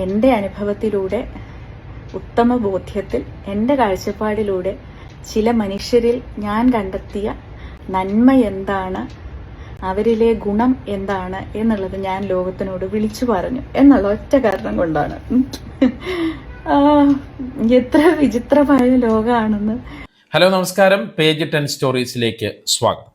എൻ്റെ അനുഭവത്തിലൂടെ, ഉത്തമ ബോധ്യത്തിൽ, എൻ്റെ കാഴ്ചപ്പാടിലൂടെ ചില മനുഷ്യരിൽ ഞാൻ കണ്ടെത്തിയ നന്മ എന്താണ്, അവരിലെ ഗുണം എന്താണ് എന്നുള്ളത് ഞാൻ ലോകത്തിനോട് വിളിച്ചു പറഞ്ഞു എന്നുള്ള ഒറ്റ കാരണം കൊണ്ടാണ്. എത്ര വിചിത്രമായ ലോകമാണെന്ന്. ഹലോ, നമസ്കാരം. പേജ് 10 സ്റ്റോറീസിലേക്ക് സ്വാഗതം.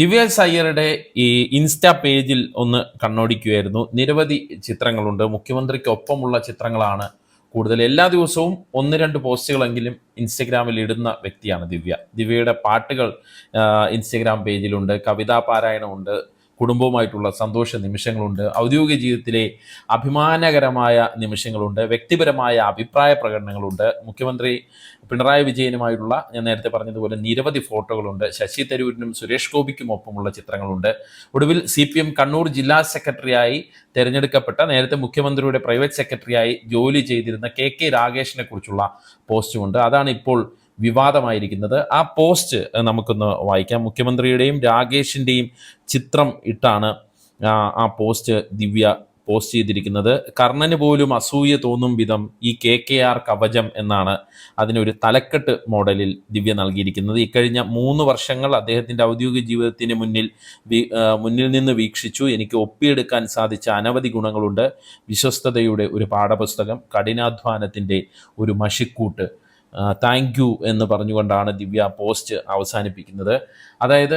ദിവ്യ എസ് അയ്യരുടെ ഈ ഇൻസ്റ്റാ പേജിൽ ഒന്ന് കണ്ണോടിക്കുകയായിരുന്നു. നിരവധി ചിത്രങ്ങളുണ്ട്. മുഖ്യമന്ത്രിക്കൊപ്പമുള്ള ചിത്രങ്ങളാണ് കൂടുതൽ. എല്ലാ ദിവസവും 1-2 പോസ്റ്റുകളെങ്കിലും ഇൻസ്റ്റഗ്രാമിൽ ഇടുന്ന വ്യക്തിയാണ് ദിവ്യയുടെ പാട്ടുകൾ ഇൻസ്റ്റഗ്രാം പേജിലുണ്ട്, കവിതാ പാരായണമുണ്ട്, കുടുംബവുമായിട്ടുള്ള സന്തോഷ നിമിഷങ്ങളുണ്ട്, ഔദ്യോഗിക ജീവിതത്തിലെ അഭിമാനകരമായ നിമിഷങ്ങളുണ്ട്, വ്യക്തിപരമായ അഭിപ്രായ പ്രകടനങ്ങളുണ്ട്, മുഖ്യമന്ത്രി പിണറായി വിജയനുമായിട്ടുള്ള, ഞാൻ നേരത്തെ പറഞ്ഞതുപോലെ, നിരവധി ഫോട്ടോകളുണ്ട്, ശശി തരൂരിനും സുരേഷ് ഗോപിക്കും ഒപ്പമുള്ള ചിത്രങ്ങളുണ്ട്. ഒടുവിൽ CPM കണ്ണൂർ ജില്ലാ സെക്രട്ടറിയായി തിരഞ്ഞെടുക്കപ്പെട്ട, നേരത്തെ മുഖ്യമന്ത്രിയുടെ പ്രൈവറ്റ് സെക്രട്ടറിയായി ജോലി ചെയ്തിരുന്ന KK രാഗേഷിനെ കുറിച്ചുള്ള പോസ്റ്റുമുണ്ട്. അതാണ് ഇപ്പോൾ വിവാദമായിരിക്കുന്നത്. ആ പോസ്റ്റ് നമുക്കൊന്ന് വായിക്കാം. മുഖ്യമന്ത്രിയുടെയും രാഗേഷിൻ്റെയും ചിത്രം ഇട്ടാണ് ആ പോസ്റ്റ് ദിവ്യ പോസ്റ്റ് ചെയ്തിരിക്കുന്നത്. കർണന് പോലും അസൂയ തോന്നും വിധം ഈ KKR കവചം എന്നാണ് അതിനൊരു തലക്കെട്ട് മോഡലിൽ ദിവ്യ നൽകിയിരിക്കുന്നത്. ഇക്കഴിഞ്ഞ 3 വർഷങ്ങൾ അദ്ദേഹത്തിൻ്റെ ഔദ്യോഗിക ജീവിതത്തിന് മുന്നിൽ നിന്ന് വീക്ഷിച്ചു. എനിക്ക് ഒപ്പിയെടുക്കാൻ സാധിച്ച അനവധി ഗുണങ്ങളുണ്ട്. വിശ്വസ്തതയുടെ ഒരു പാഠപുസ്തകം, കഠിനാധ്വാനത്തിൻ്റെ ഒരു മഷിക്കൂട്ട്, താങ്ക് യു എന്ന് പറഞ്ഞുകൊണ്ടാണ് ദിവ്യ പോസ്റ്റ് അവസാനിപ്പിക്കുന്നത്. അതായത്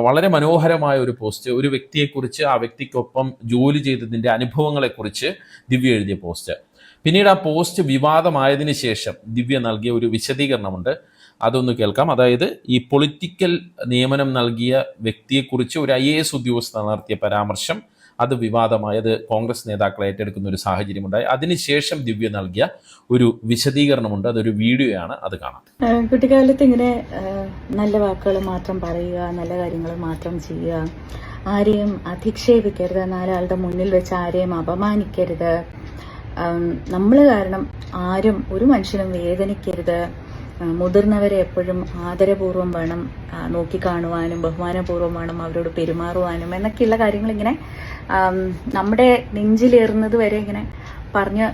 വളരെ മനോഹരമായ ഒരു പോസ്റ്റ്, ഒരു വ്യക്തിയെക്കുറിച്ച്, ആ വ്യക്തിക്കൊപ്പം ജോലി ചെയ്തതിൻ്റെ അനുഭവങ്ങളെക്കുറിച്ച് ദിവ്യ എഴുതിയ പോസ്റ്റ്. പിന്നീട് ആ പോസ്റ്റ് വിവാദമായതിനു ശേഷം ദിവ്യ നൽകിയ ഒരു വിശദീകരണമുണ്ട്, അതൊന്ന് കേൾക്കാം. അതായത് ഈ പൊളിറ്റിക്കൽ നിയമനം നൽകിയ വ്യക്തിയെക്കുറിച്ച് ഒരു IAS ഉദ്യോഗസ്ഥ നടത്തിയ പരാമർശം, അത് വിവാദമായത് കോൺഗ്രസ് നേതാക്കൾ ഏറ്റെടുക്കുന്ന ഒരു സാഹചര്യമുണ്ടായി. അതിനുശേഷം ദിവ്യ നൽകിയ ഒരു വിശദീകരണമുണ്ട്, അതൊരു വീഡിയോയാണ്, അത് കാണാം. കുട്ടിക്കാലത്ത് ഇങ്ങനെ നല്ല വാക്കുകൾ മാത്രം പറയുക, നല്ല കാര്യങ്ങൾ മാത്രം ചെയ്യുക, ആരെയും അധിക്ഷേപിക്കരുത്, നാലാളുടെ മുന്നിൽ വെച്ച് ആരെയും അപമാനിക്കരുത്, നമ്മൾ കാരണം ആരും ഒരു മനുഷ്യനും വേദനിക്കരുത്, മുതിർന്നവരെ എപ്പോഴും ആദരപൂർവ്വം വേണം നോക്കിക്കാണുവാനും ബഹുമാനപൂർവ്വം വേണം അവരോട് പെരുമാറുവാനും എന്നൊക്കെയുള്ള കാര്യങ്ങൾ ഇങ്ങനെ നമ്മുടെ നെഞ്ചിലേറുന്നത് വരെ ഇങ്ങനെ പറഞ്ഞ്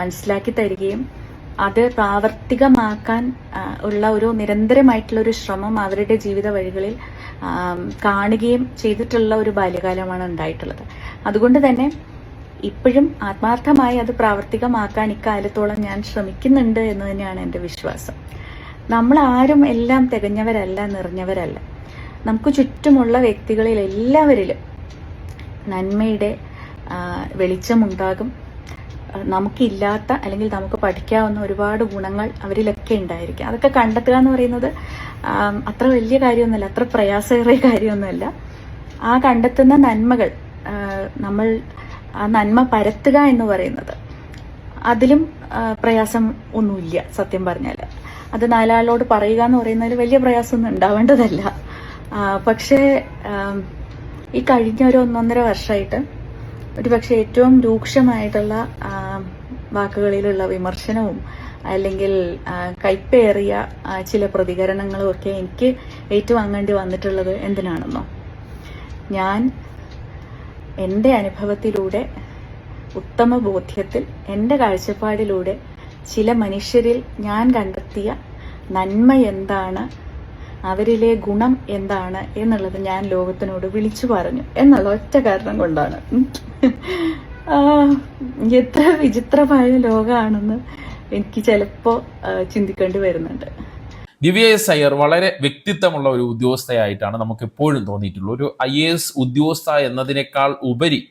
മനസ്സിലാക്കി തരികയും അത് പ്രാവർത്തികമാക്കാൻ ഉള്ള ഒരു നിരന്തരമായിട്ടുള്ള ഒരു ശ്രമം അവരുടെ ജീവിത വഴികളിൽ കാണുകയും ചെയ്തിട്ടുള്ള ഒരു ബാല്യകാലമാണ് ഉണ്ടായിട്ടുള്ളത്. അതുകൊണ്ട് തന്നെ ഇപ്പോഴും ആത്മാർത്ഥമായി അത് പ്രാവർത്തികമാക്കാൻ ഇക്കാലത്തോളം ഞാൻ ശ്രമിക്കുന്നുണ്ട് എന്ന് തന്നെയാണ് എൻ്റെ വിശ്വാസം. നമ്മൾ ആരും എല്ലാം തികഞ്ഞവരല്ല, നിറഞ്ഞവരല്ല. നമുക്ക് ചുറ്റുമുള്ള വ്യക്തികളിൽ എല്ലാവരിലും നന്മയുടെ വെളിച്ചമുണ്ടാകും. നമുക്കില്ലാത്ത അല്ലെങ്കിൽ നമുക്ക് പഠിക്കാവുന്ന ഒരുപാട് ഗുണങ്ങൾ അവരിലൊക്കെ ഉണ്ടായിരിക്കും. അതൊക്കെ കണ്ടെത്തുക എന്ന് പറയുന്നത് അത്ര വലിയ കാര്യമൊന്നുമല്ല, അത്ര പ്രയാസകരമായ കാര്യമൊന്നുമല്ല. ആ കണ്ടെത്തുന്ന നന്മകൾ നമ്മൾ ആ നന്മ പരത്തുക എന്ന് പറയുന്നത് അതിലും പ്രയാസം ഒന്നുമില്ല. സത്യം പറഞ്ഞാൽ അത് നാലാളോട് പറയുക എന്ന് പറയുന്നതിൽ വലിയ പ്രയാസമൊന്നും ഉണ്ടാവേണ്ടതല്ല. പക്ഷേ ഈ കഴിഞ്ഞ ഒരു 1.5 വർഷമായിട്ട് ഒരുപക്ഷെ ഏറ്റവും രൂക്ഷമായിട്ടുള്ള വാക്കുകളിലുള്ള വിമർശനവും അല്ലെങ്കിൽ കൈപ്പേറിയ ചില പ്രതികരണങ്ങളും ഒക്കെ എനിക്ക് ഏറ്റുവാങ്ങേണ്ടി വന്നിട്ടുള്ളത് എന്തിനാണെന്നോ, ഞാൻ എൻ്റെ അനുഭവത്തിലൂടെ, ഉത്തമ ബോധ്യത്തിൽ, എൻ്റെ കാഴ്ചപ്പാടിലൂടെ ചില മനുഷ്യരിൽ ഞാൻ കണ്ടെത്തിയ നന്മ എന്താണ്, അവരിലെ ഗുണം എന്താണ് എന്നുള്ളത് ഞാൻ ലോകത്തിനോട് വിളിച്ചു പറഞ്ഞു എന്നുള്ള ഒറ്റ കാരണം കൊണ്ടാണ്. എത്ര വിചിത്രമായ ലോകമാണെന്ന് എനിക്ക് ചിലപ്പോൾ ചിന്തിക്കേണ്ടി വരുന്നുണ്ട്. ദിവ്യ എസ് അയ്യർ വളരെ വ്യക്തിത്വമുള്ള ഒരു ഉദ്യോഗസ്ഥയായിട്ടാണ് നമുക്ക് എപ്പോഴും തോന്നിയിട്ടുള്ളത്. ഒരു IAS ഉദ്യോഗസ്ഥ എന്നതിനേക്കാൾ ഉപരി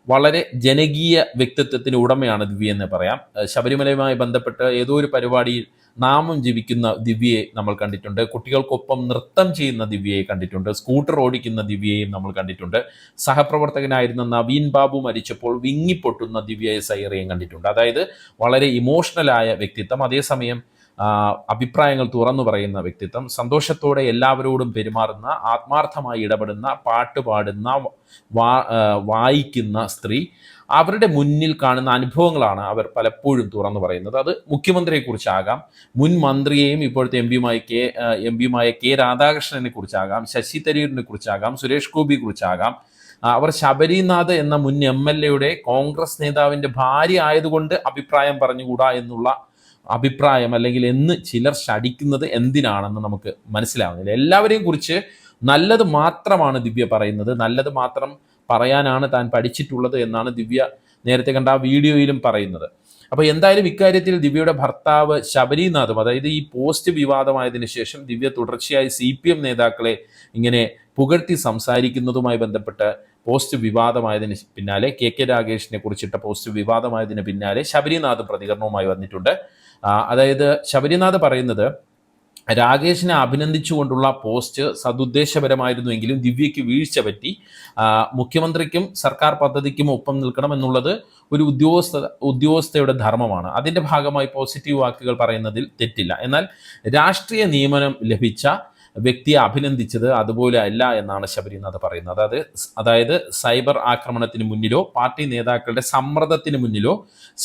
വളരെ ജനകീയ വ്യക്തിത്വത്തിന് ഉടമയാണ് ദിവ്യ എന്ന് പറയാം. ശബരിമലയുമായി ബന്ധപ്പെട്ട് ഏതോ ഒരു പരിപാടിയിൽ നാമം ജപിക്കുന്ന ദിവ്യയെ നമ്മൾ കണ്ടിട്ടുണ്ട്. കുട്ടികൾക്കൊപ്പം നൃത്തം ചെയ്യുന്ന ദിവ്യയെ കണ്ടിട്ടുണ്ട്. സ്കൂട്ടർ ഓടിക്കുന്ന ദിവ്യയെയും നമ്മൾ കണ്ടിട്ടുണ്ട്. സഹപ്രവർത്തകനായിരുന്ന നവീൻ ബാബു മരിച്ചപ്പോൾ വിങ്ങിപ്പൊട്ടുന്ന ദിവ്യ എസ് അയ്യറേയും കണ്ടിട്ടുണ്ട്. അതായത് വളരെ ഇമോഷണലായ വ്യക്തിത്വം, അതേസമയം അഭിപ്രായങ്ങൾ തുറന്നു പറയുന്ന വ്യക്തിത്വം, സന്തോഷത്തോടെ എല്ലാവരോടും പെരുമാറുന്ന, ആത്മാർത്ഥമായി ഇടപെടുന്ന, പാട്ട് പാടുന്ന, വായിക്കുന്ന സ്ത്രീ. അവരുടെ മുന്നിൽ കാണുന്ന അനുഭവങ്ങളാണ് അവർ പലപ്പോഴും തുറന്നു പറയുന്നത്. അത് മുഖ്യമന്ത്രിയെക്കുറിച്ചാകാം, മുൻ മന്ത്രിയെയും ഇപ്പോഴത്തെ എം പിയുമായ കെ രാധാകൃഷ്ണനെ കുറിച്ചാകാം, ശശി തരൂരിനെ കുറിച്ചാകാം, സുരേഷ് ഗോപിയെ കുറിച്ചാകാം, അവർ ശബരിനാഥ് എന്ന മുൻ MLA കോൺഗ്രസ് നേതാവിന്റെ ഭാര്യ ആയതുകൊണ്ട് അഭിപ്രായം പറഞ്ഞുകൂടാ എന്നുള്ള അഭിപ്രായം അല്ലെങ്കിൽ എന്ന് ചിലർ ശടിക്കുന്നത് എന്തിനാണെന്ന് നമുക്ക് മനസ്സിലാവുന്നില്ല. എല്ലാവരെയും കുറിച്ച് നല്ലത് മാത്രമാണ് ദിവ്യ പറയുന്നത്, നല്ലത് മാത്രം പറയാനാണ് താൻ പഠിച്ചിട്ടുള്ളത് എന്നാണ് ദിവ്യ നേരത്തെ കണ്ട ആ വീഡിയോയിലും പറയുന്നത്. അപ്പോൾ എന്തായാലും ഇക്കാര്യത്തിൽ ദിവ്യയുടെ ഭർത്താവ് ശബരിനാഥും, അതായത് ഈ പോസ്റ്റ് വിവാദമായതിനു ശേഷം ദിവ്യ തുടർച്ചയായി CPM നേതാക്കളെ ഇങ്ങനെ പുകഴ്ത്തി സംസാരിക്കുന്നതുമായി ബന്ധപ്പെട്ട് പോസ്റ്റ് വിവാദമായതിന് പിന്നാലെ KK രാഗേഷിനെ കുറിച്ചിട്ട പോസ്റ്റ് വിവാദമായതിന് പിന്നാലെ ശബരിനാഥ് പ്രതികരണവുമായി വന്നിട്ടുണ്ട്. അതായത് ശബരിനാഥ് പറയുന്നത്, രാകേഷിനെ അഭിനന്ദിച്ചുകൊണ്ടുള്ള പോസ്റ്റ് സതുദ്ദേശപരമായിരുന്നുവെങ്കിലും ദിവ്യയ്ക്ക് വീഴ്ച പറ്റി. മുഖ്യമന്ത്രിക്കും സർക്കാർ പദ്ധതിക്കും ഒപ്പം നിൽക്കണം എന്നുള്ളത് ഒരു ഉദ്യോഗസ്ഥയുടെ ധർമ്മമാണ്. അതിൻ്റെ ഭാഗമായി പോസിറ്റീവ് വാക്കുകൾ പറയുന്നതിൽ തെറ്റില്ല. എന്നാൽ രാഷ്ട്രീയ നിയമനം ലഭിച്ച വ്യക്തിയെ അഭിനന്ദിച്ചത് അതുപോലെ അല്ല എന്നാണ് ശബരിനാഥ് പറയുന്നത്. അതായത് സൈബർ ആക്രമണത്തിന് മുന്നിലോ പാർട്ടി നേതാക്കളുടെ സമ്മർദ്ദത്തിന് മുന്നിലോ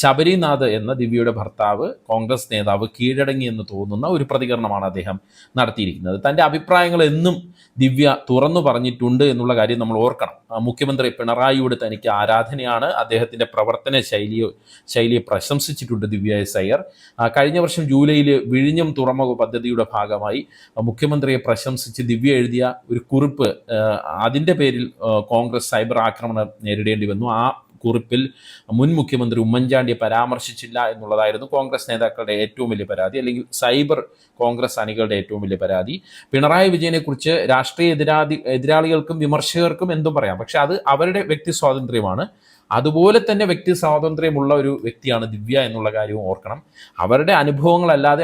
ശബരിനാഥ് എന്ന ദിവ്യയുടെ ഭർത്താവ് കോൺഗ്രസ് നേതാവ് കീഴടങ്ങി എന്ന് തോന്നുന്ന ഒരു പ്രതികരണമാണ് അദ്ദേഹം നടത്തിയിരിക്കുന്നത്. തൻ്റെ അഭിപ്രായങ്ങൾ എന്നും ദിവ്യ തുറന്നു പറഞ്ഞിട്ടുണ്ട് എന്നുള്ള കാര്യം നമ്മൾ ഓർക്കണം. മുഖ്യമന്ത്രി പിണറായിയോട് തനിക്ക് ആരാധനയാണ്. അദ്ദേഹത്തിൻ്റെ പ്രവർത്തന ശൈലിയെ പ്രശംസിച്ചിട്ടുണ്ട് ദിവ്യ എസ് അയ്യർ. കഴിഞ്ഞ വർഷം ജൂലൈയിൽ വിഴിഞ്ഞം തുറമുഖ പദ്ധതിയുടെ ഭാഗമായി മുഖ്യമന്ത്രിയെ പ്രശംസിച്ച് ദിവ്യ എഴുതിയ ഒരു കുറിപ്പ്, അതിൻ്റെ പേരിൽ കോൺഗ്രസ് സൈബർ ആക്രമണം നേരിടേണ്ടി വന്നു. ആ കുറിപ്പിൽ മുൻ മുഖ്യമന്ത്രി ഉമ്മൻചാണ്ടിയെ പരാമർശിച്ചില്ല എന്നുള്ളതായിരുന്നു കോൺഗ്രസ് നേതാക്കളുടെ ഏറ്റവും വലിയ പരാതി, അല്ലെങ്കിൽ സൈബർ കോൺഗ്രസ് അണികളുടെ ഏറ്റവും വലിയ പരാതി. പിണറായി വിജയനെ കുറിച്ച് രാഷ്ട്രീയ എതിരാളികൾക്കും വിമർശകർക്കും എന്തും പറയാം, പക്ഷെ അത് അവരുടെ വ്യക്തി സ്വാതന്ത്ര്യമാണ്. അതുപോലെ തന്നെ വ്യക്തി സ്വാതന്ത്ര്യമുള്ള ഒരു വ്യക്തിയാണ് ദിവ്യ എന്നുള്ള കാര്യവും ഓർക്കണം. അവരുടെ അനുഭവങ്ങളല്ലാതെ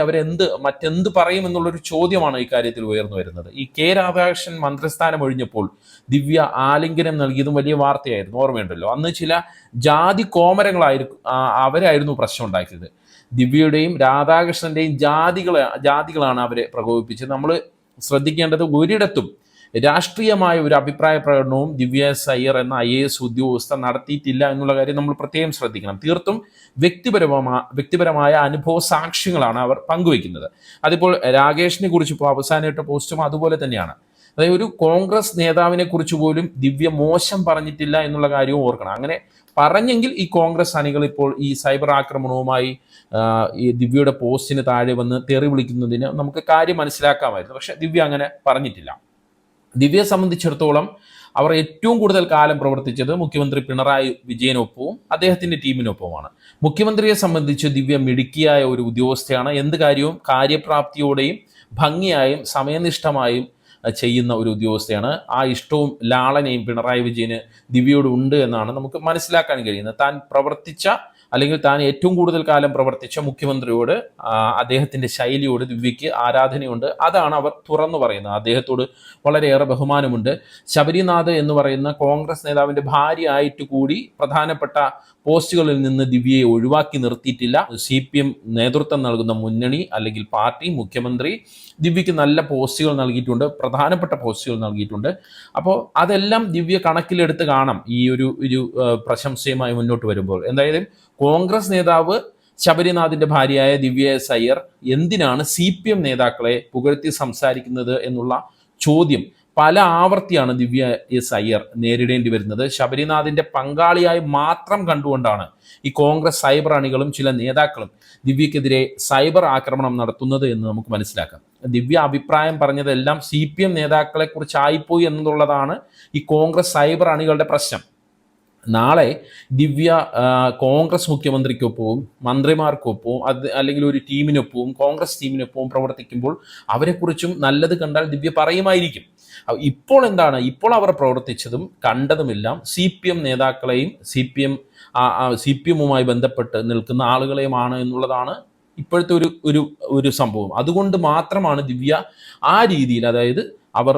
മറ്റെന്ത് പറയും എന്നുള്ളൊരു ചോദ്യമാണ് ഇക്കാര്യത്തിൽ ഉയർന്നു വരുന്നത്. ഈ K രാധാകൃഷ്ണൻ മന്ത്രിസ്ഥാനം ഒഴിഞ്ഞപ്പോൾ ദിവ്യ ആലിംഗനം നൽകിയതും വലിയ വാർത്തയായിരുന്നു, ഓർമ്മയുണ്ടല്ലോ. അന്ന് ചില ജാതി അവരായിരുന്നു പ്രശ്നം ഉണ്ടാക്കിയത്. ദിവ്യയുടെയും രാധാകൃഷ്ണന്റെയും ജാതികളാണ് അവരെ പ്രകോപിപ്പിച്ചത്. നമ്മൾ ശ്രദ്ധിക്കേണ്ടത്, ഒരിടത്തും രാഷ്ട്രീയമായ ഒരു അഭിപ്രായ പ്രകടനവും ദിവ്യ എസ് അയ്യർ എന്ന IAS ഉദ്യോഗസ്ഥ നടത്തിയിട്ടില്ല എന്നുള്ള കാര്യം നമ്മൾ പ്രത്യേകം ശ്രദ്ധിക്കണം. തീർത്തും വ്യക്തിപരമായ അനുഭവ സാക്ഷ്യങ്ങളാണ് അവർ പങ്കുവയ്ക്കുന്നത്. അതിപ്പോൾ രാകേഷിനെ കുറിച്ച് ഇപ്പോൾ അവസാനമായിട്ട് പോസ്റ്റും അതുപോലെ തന്നെയാണ്. അതായത് ഒരു കോൺഗ്രസ് നേതാവിനെ കുറിച്ച് പോലും ദിവ്യ മോശം പറഞ്ഞിട്ടില്ല എന്നുള്ള കാര്യവും ഓർക്കണം. അങ്ങനെ പറഞ്ഞെങ്കിൽ ഈ കോൺഗ്രസ് അണികൾ ഇപ്പോൾ ഈ സൈബർ ആക്രമണവുമായി ഈ ദിവ്യയുടെ പോസ്റ്റിന് താഴെ വന്ന് തെറി വിളിക്കുന്നതിന് നമുക്ക് കാര്യം മനസ്സിലാക്കാമായിരുന്നു. പക്ഷെ ദിവ്യ അങ്ങനെ പറഞ്ഞിട്ടില്ല. ദിവ്യയെ സംബന്ധിച്ചിടത്തോളം അവർ ഏറ്റവും കൂടുതൽ കാലം പ്രവർത്തിച്ചത് മുഖ്യമന്ത്രി പിണറായി വിജയനൊപ്പവും അദ്ദേഹത്തിൻ്റെ ടീമിനൊപ്പവുമാണ്. മുഖ്യമന്ത്രിയെ സംബന്ധിച്ച് ദിവ്യ മിടുക്കിയായ ഒരു ഉദ്യോഗസ്ഥയാണ്. എന്ത് കാര്യവും കാര്യപ്രാപ്തിയോടെയും ഭംഗിയായും സമയനിഷ്ഠമായും ചെയ്യുന്ന ഒരു ഉദ്യോഗസ്ഥയാണ്. ആ ഇഷ്ടവും ലാളനയും പിണറായി വിജയന് ദിവ്യയോട് ഉണ്ട് എന്നാണ് നമുക്ക് മനസ്സിലാക്കാൻ കഴിയുന്നത്. താൻ ഏറ്റവും കൂടുതൽ കാലം പ്രവർത്തിച്ച മുഖ്യമന്ത്രിയോട്, അദ്ദേഹത്തിൻ്റെ ശൈലിയോട് ദിവ്യയ്ക്ക് ആരാധനയുണ്ട്. അതാണ് അവർ തുറന്നു പറയുന്നത്. അദ്ദേഹത്തോട് വളരെയേറെ ബഹുമാനമുണ്ട്. ശബരിനാഥ് എന്ന് പറയുന്ന കോൺഗ്രസ് നേതാവിൻ്റെ ഭാര്യ ആയിട്ട് കൂടി പ്രധാനപ്പെട്ട പോസ്റ്റുകളിൽ നിന്ന് ദിവ്യയെ ഒഴിവാക്കി നിർത്തിയിട്ടില്ല. CPM നേതൃത്വം നൽകുന്ന മുന്നണി അല്ലെങ്കിൽ പാർട്ടി, മുഖ്യമന്ത്രി ദിവ്യയ്ക്ക് നല്ല പോസ്റ്റുകൾ നൽകിയിട്ടുണ്ട്, പ്രധാനപ്പെട്ട പോസ്റ്റുകൾ നൽകിയിട്ടുണ്ട്. അപ്പോൾ അതെല്ലാം ദിവ്യ കണക്കിലെടുത്ത് കാണാം ഈ ഒരു പ്രശംസയുമായി മുന്നോട്ട് വരുമ്പോൾ. എന്തായാലും കോൺഗ്രസ് നേതാവ് ശബരിനാഥിന്റെ ഭാര്യയായ ദിവ്യ എസ് അയ്യർ എന്തിനാണ് CPM നേതാക്കളെ പുകഴ്ത്തി സംസാരിക്കുന്നത് എന്നുള്ള ചോദ്യം പല ആവർത്തിയാണ് ദിവ്യ എസ് അയ്യർ നേരിടേണ്ടി വരുന്നത്. ശബരിനാഥിന്റെ പങ്കാളിയായി മാത്രം കണ്ടുകൊണ്ടാണ് ഈ കോൺഗ്രസ് സൈബർ അണികളും ചില നേതാക്കളും ദിവ്യക്കെതിരെ സൈബർ ആക്രമണം നടത്തുന്നത് എന്ന് നമുക്ക് മനസ്സിലാക്കാം. ദിവ്യ അഭിപ്രായം പറഞ്ഞതെല്ലാം CPM നേതാക്കളെ കുറിച്ചായിപ്പോയി എന്നുള്ളതാണ് ഈ കോൺഗ്രസ് സൈബർ അണികളുടെ പ്രശ്നം. നാളെ ദിവ്യ കോൺഗ്രസ് മുഖ്യമന്ത്രിക്കൊപ്പവും മന്ത്രിമാർക്കൊപ്പവും അല്ലെങ്കിൽ ഒരു ടീമിനൊപ്പവും കോൺഗ്രസ് ടീമിനൊപ്പവും പ്രവർത്തിക്കുമ്പോൾ അവരെക്കുറിച്ചും നല്ലത് കണ്ടാൽ ദിവ്യ പറയുമായിരിക്കും. ഇപ്പോൾ അവർ പ്രവർത്തിച്ചതും കണ്ടതുമെല്ലാം CPM നേതാക്കളെയും CPMുമായി ബന്ധപ്പെട്ട് നിൽക്കുന്ന ആളുകളെയുമാണ് എന്നുള്ളതാണ് ഇപ്പോഴത്തെ ഒരു സംഭവം. അതുകൊണ്ട് മാത്രമാണ് ദിവ്യ ആ രീതിയിൽ, അതായത് അവർ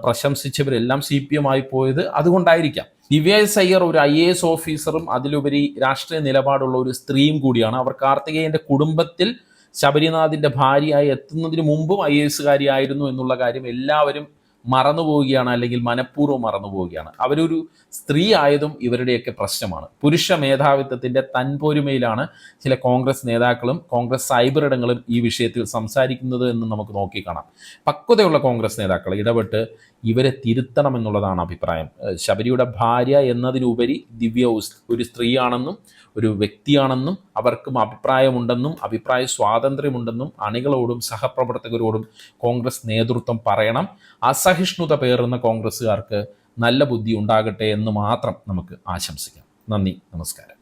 പ്രശംസിച്ചവരെല്ലാം CPM ആയി പോയത് അതുകൊണ്ടായിരിക്കാം. ദിവ്യ എസ് അയ്യർ ഒരു IAS ഓഫീസറും അതിലുപരി രാഷ്ട്രീയ നിലപാടുള്ള ഒരു സ്ത്രീയും കൂടിയാണ്. അവർ കാർത്തികേയന്റെ കുടുംബത്തിൽ ശബരിനാഥിന്റെ ഭാര്യയായി എത്തുന്നതിന് മുമ്പും IAS കാരിയായിരുന്നു എന്നുള്ള കാര്യം എല്ലാവരും മറന്നു പോവുകയാണ്, അല്ലെങ്കിൽ മനഃപൂർവ്വം മറന്നു പോവുകയാണ്. അവരൊരു സ്ത്രീ ആയതും ഇവരുടെയൊക്കെ പ്രശ്നമാണ്. പുരുഷ മേധാവിത്വത്തിൻ്റെ തൻപോരുമയിലാണ് ചില കോൺഗ്രസ് നേതാക്കളും കോൺഗ്രസ് സൈബർ ഇടങ്ങളും ഈ വിഷയത്തിൽ സംസാരിക്കുന്നത് എന്ന് നമുക്ക് നോക്കിക്കാണാം. പക്വതയുള്ള കോൺഗ്രസ് നേതാക്കൾ ഇടപെട്ട് ഇവരെ തിരുത്തണമെന്നുള്ളതാണ് അഭിപ്രായം. ശബരിയുടെ ഭാര്യ എന്നതിനുപരി ദിവ്യ ഒരു സ്ത്രീയാണെന്നും ഒരു വ്യക്തിയാണെന്നും അവർക്കും അഭിപ്രായമുണ്ടെന്നും അഭിപ്രായ സ്വാതന്ത്ര്യമുണ്ടെന്നും അണികളോടും സഹപ്രവർത്തകരോടും കോൺഗ്രസ് നേതൃത്വം പറയണം. അസഹിഷ്ണുത പേറുന്ന കോൺഗ്രസ്സുകാർക്ക് നല്ല ബുദ്ധി ഉണ്ടാകട്ടെ എന്ന് മാത്രം നമുക്ക് ആശംസിക്കാം. നന്ദി, നമസ്കാരം.